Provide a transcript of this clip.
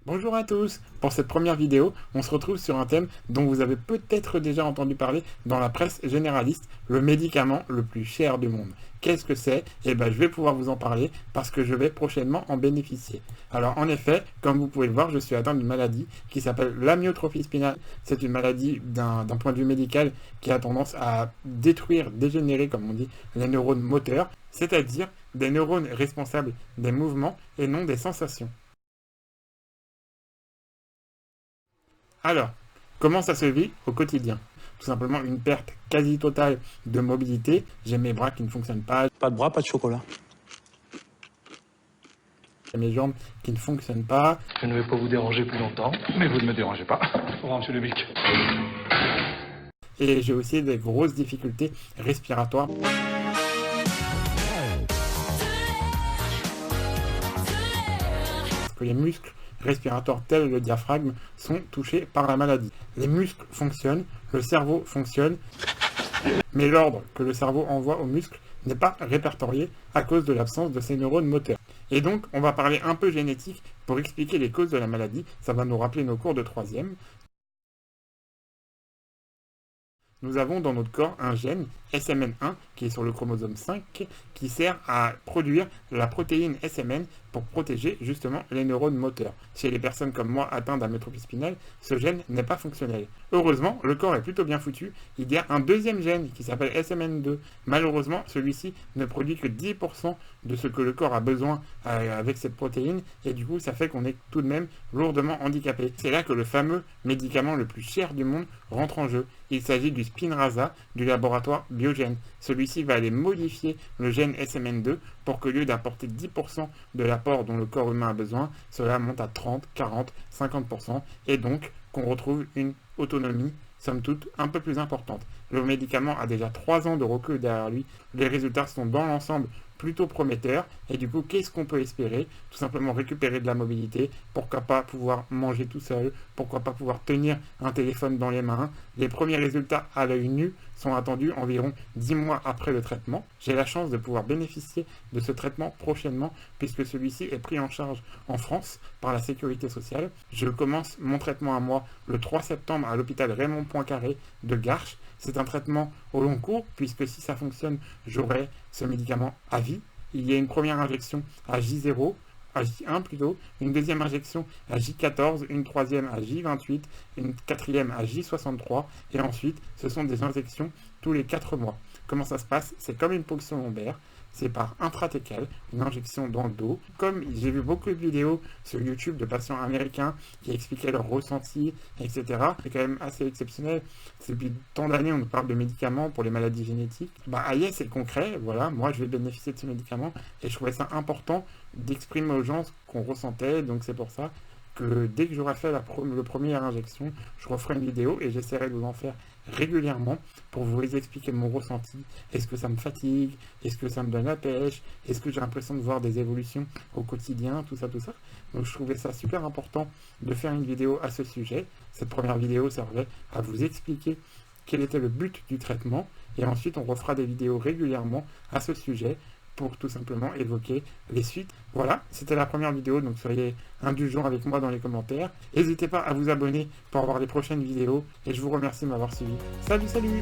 Bonjour à tous! Pour cette première vidéo, on se retrouve sur un thème dont vous avez peut-être déjà entendu parler dans la presse généraliste, le médicament le plus cher du monde. Qu'est-ce que c'est? Eh bien, je vais pouvoir vous en parler parce que je vais prochainement en bénéficier. Alors, en effet, comme vous pouvez le voir, je suis atteint d'une maladie qui s'appelle l'amyotrophie spinale. C'est une maladie d'un point de vue médical qui a tendance à détruire, dégénérer, comme on dit, les neurones moteurs, c'est-à-dire des neurones responsables des mouvements et non des sensations. Alors, comment ça se vit au quotidien? Tout simplement une perte quasi totale de mobilité. J'ai mes bras qui ne fonctionnent pas, Pas de bras, pas de chocolat. j'ai mes jambes qui ne fonctionnent pas. Je ne vais pas vous déranger plus longtemps, mais vous ne me dérangez pas. Au revoir, monsieur Lubic. Et j'ai aussi des grosses difficultés respiratoires. Parce que les muscles respiratoires tels le diaphragme sont touchés par la maladie. Les muscles fonctionnent, le cerveau fonctionne, mais l'ordre que le cerveau envoie aux muscles n'est pas répertorié à cause de l'absence de ces neurones moteurs. Et donc, on va parler un peu génétique pour expliquer les causes de la maladie. Ça va nous rappeler nos cours de troisième. Nous avons dans notre corps un gène, SMN1, qui est sur le chromosome 5, qui sert à produire la protéine SMN pour protéger justement les neurones moteurs. Chez les personnes comme moi atteintes d'amyotrophie spinale, ce gène n'est pas fonctionnel. Heureusement, le corps est plutôt bien foutu. Il y a un deuxième gène qui s'appelle SMN2. Malheureusement, celui-ci ne produit que 10% de ce que le corps a besoin avec cette protéine, et du coup, ça fait qu'on est tout de même lourdement handicapé. C'est là que le fameux médicament le plus cher du monde rentre en jeu. Il s'agit du Spinraza du laboratoire Biogen. Celui-ci va aller modifier le gène SMN2 pour que, au lieu d'apporter 10% de l'apport dont le corps humain a besoin, cela monte à 30, 40, 50%, et donc qu'on retrouve une autonomie, somme toute, un peu plus importante. Le médicament a déjà 3 ans de recul derrière lui. Les résultats sont dans l'ensemble plutôt prometteurs. Et du coup, qu'est-ce qu'on peut espérer? Tout simplement récupérer de la mobilité. Pourquoi pas pouvoir manger tout seul? Pourquoi pas pouvoir tenir un téléphone dans les mains? Les premiers résultats à l'œil nu sont attendus environ 10 mois après le traitement. J'ai la chance de pouvoir bénéficier de ce traitement prochainement puisque celui-ci est pris en charge en France par la Sécurité sociale. Je commence mon traitement à moi le 3 septembre à l'hôpital Raymond Poincaré de Garches. C'est un traitement au long cours puisque si ça fonctionne, j'aurai ce médicament à vie. Il y a une première injection à J0, à J1 plutôt, une deuxième injection à J14, une troisième à J28, une quatrième à J63, et ensuite ce sont des injections tous les 4 mois. Comment ça se passe? C'est comme une ponction lombaire, c'est par intratécale, une injection dans le dos. Comme j'ai vu beaucoup de vidéos sur YouTube de patients américains qui expliquaient leurs ressentis, etc. C'est quand même assez exceptionnel. Depuis tant d'années, on nous parle de médicaments pour les maladies génétiques. Aïe, c'est concret, voilà, moi je vais bénéficier de ce médicament et je trouvais ça important d'exprimer aux gens ce qu'on ressentait, donc c'est pour ça que dès que j'aurai fait la première injection, je referai une vidéo et j'essaierai de vous en faire régulièrement pour vous expliquer mon ressenti. Est-ce que ça me fatigue? Est-ce que ça me donne la pêche? Est-ce que j'ai l'impression de voir des évolutions au quotidien? Tout ça, tout ça. Donc je trouvais ça super important de faire une vidéo à ce sujet. Cette première vidéo servait à vous expliquer quel était le but du traitement et ensuite on refera des vidéos régulièrement à ce sujet pour tout simplement évoquer les suites. Voilà, c'était la première vidéo, donc soyez indulgents avec moi dans les commentaires. N'hésitez pas à vous abonner pour avoir les prochaines vidéos, et je vous remercie de m'avoir suivi. Salut, salut!